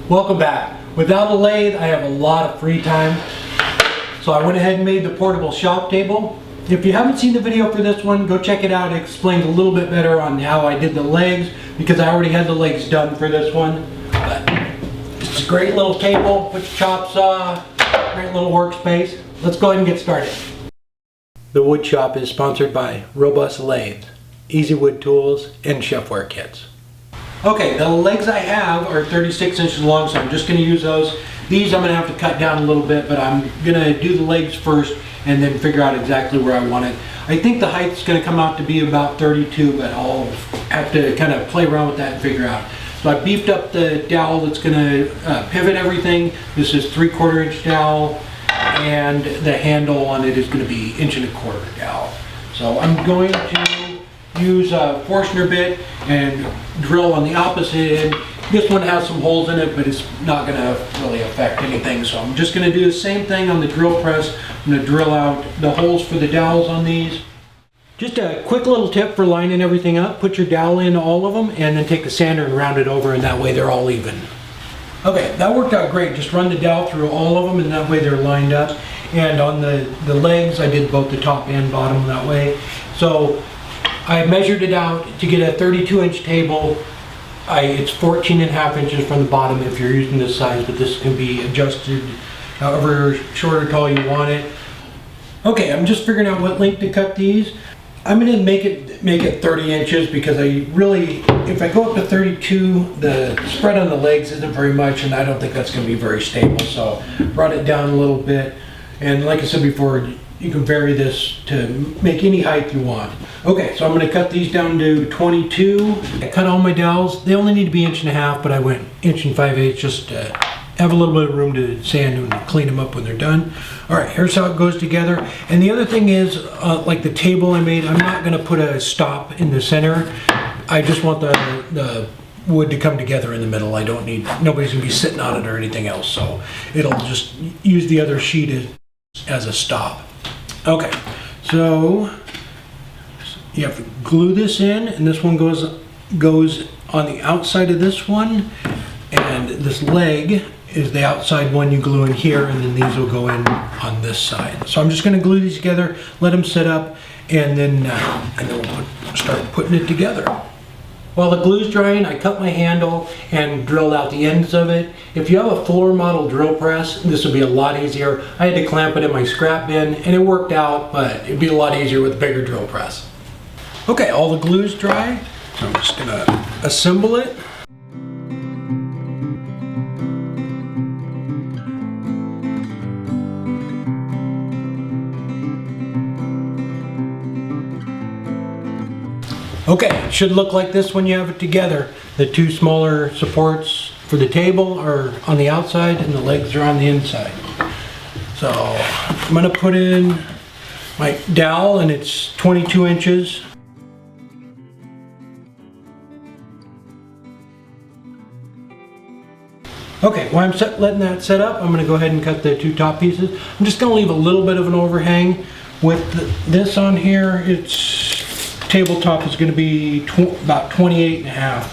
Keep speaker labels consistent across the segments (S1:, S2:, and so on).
S1: Welcome back. Without a lathe, I have a lot of free time. So I went ahead and made the portable shelf table. If you haven't seen the video for this one, go check it out. It explains a little bit better on how I did the legs, because I already had the legs done for this one. But it's a great little table with chop saw, great little workspace. Let's go ahead and get started. The wood shop is sponsored by Robust Lathe, Easy Wood Tools, and Chefware Kits. Okay, the legs I have are 36 inches long, so I'm just going to use those. These I'm going to have to cut down a little bit, but I'm going to do the legs first and then figure out exactly where I want it. I think the height is going to come out to be about 32, but I'll have to kind of play around with that and figure out. So I beefed up the dowel that's going to pivot everything. This is 3/4 inch dowel, and the handle on it is going to be 1.25 inch dowel. So I'm going to use a Forstner bit and drill on the opposite end. This one has some holes in it, but it's not going to really affect anything. So I'm just going to do the same thing on the drill press. I'm going to drill out the holes for the dowels on these. Just a quick little tip for lining everything up. Put your dowel in all of them and then take the sander and round it over, and that way they're all even. Okay, that worked out great. Just run the dowel through all of them, and that way they're lined up. And on the legs, I did both the top and bottom that way. So I measured it out to get a 32 inch table. It's 14.5 inches from the bottom if you're using this size, but this can be adjusted however short or tall you want it. Okay, I'm just figuring out what length to cut these. I'm going to make it 30 inches because I really, if I go up to 32, the spread on the legs isn't very much, and I don't think that's going to be very stable. So brought it down a little bit, and like I said before, you can vary this to make any height you want. Okay, so I'm going to cut these down to 22. I cut all my dowels. They only need to be 1.5 inches, but I went 1 5/8 just to have a little bit of room to sand and clean them up when they're done. All right, here's how it goes together. And the other thing is, like the table I made, I'm not going to put a stop in the center. I just want the wood to come together in the middle. I don't need, nobody's going to be sitting on it or anything else. So it'll just use the other sheet as a stop. Okay, so you have to glue this in, and this one goes on the outside of this one, and this leg is the outside one you glue in here, and then these will go in on this side. So I'm just going to glue these together, let them sit up, and then we'll start putting it together. While the glue's drying, I cut my handle and drilled out the ends of it. If you have a floor model drill press, this would be a lot easier. I had to clamp it in my scrap bin, and it worked out, but it'd be a lot easier with a bigger drill press. Okay, all the glue's dry, so I'm just gonna assemble it. Okay, it should look like this when you have it together. The two smaller supports for the table are on the outside and the legs are on the inside. So I'm gonna put in my dowel, and it's 22 inches. Okay, while I'm letting that set up, I'm gonna go ahead and cut the two top pieces. I'm just gonna leave a little bit of an overhang. With this on here, it's tabletop is going to be about 28.5.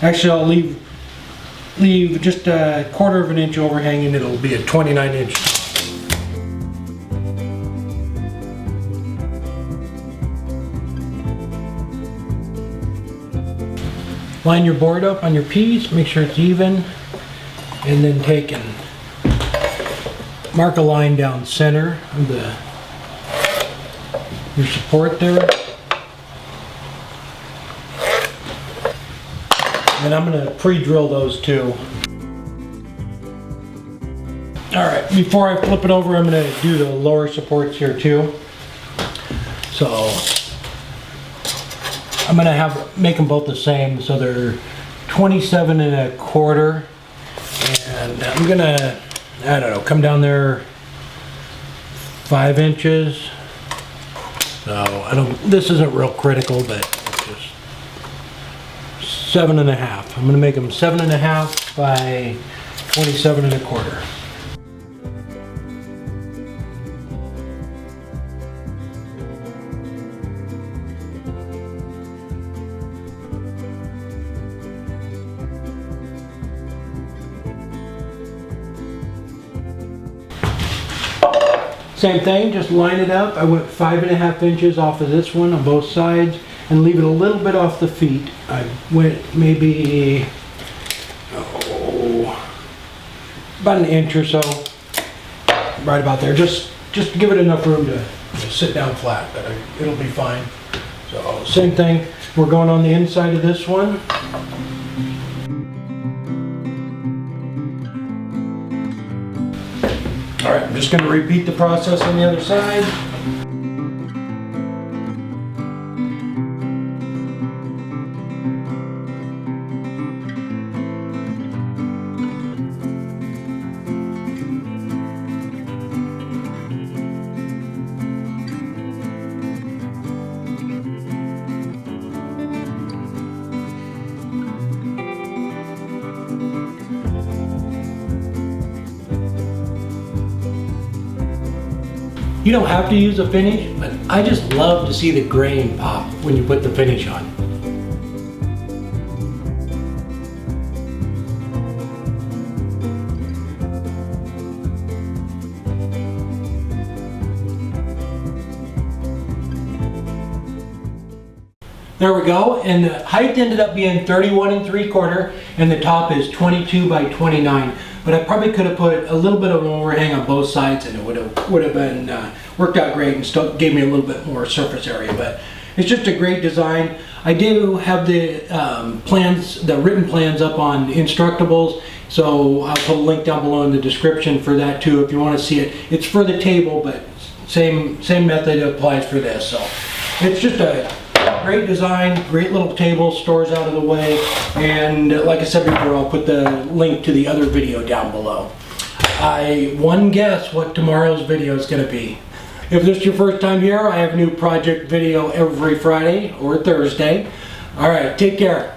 S1: Actually, I'll leave just a 1/4 inch overhang, and it'll be a 29 inch. Line your board up on your piece, make sure it's even, and then take and mark a line down center of your support there. And I'm going to pre-drill those too. All right, before I flip it over, I'm going to do the lower supports here too. So I'm going to make them both the same, so they're 27.25, and I'm going to, I don't know, come down there 5 inches. So this isn't real critical, but it's just 7.5. I'm going to make them 7.5 by 27.25. Same thing, just line it up. I went 5.5 inches off of this one on both sides and leave it a little bit off the feet. I went maybe about an inch or so, right about there, just to give it enough room to sit down flat, but it'll be fine. So same thing, we're going on the inside of this one. All right, I'm just going to repeat the process on the other side. You don't have to use a finish, but I just love to see the grain pop when you put the finish on. There we go, and the height ended up being 31 3/4, and the top is 22 by 29. But I probably could have put a little bit of an overhang on both sides, and it would have been worked out great and still gave me a little bit more surface area. But it's just a great design. I do have the plans, the written plans, up on Instructables, so I'll put a link down below in the description for that too if you want to see it. It's for the table, but same method applies for this. So it's just a great design, great little table, stores out of the way, and like I said before, I'll put the link to the other video down below. One guess what tomorrow's video is going to be. If this is your first time here, I have a new project video every Friday or Thursday. All right, take care.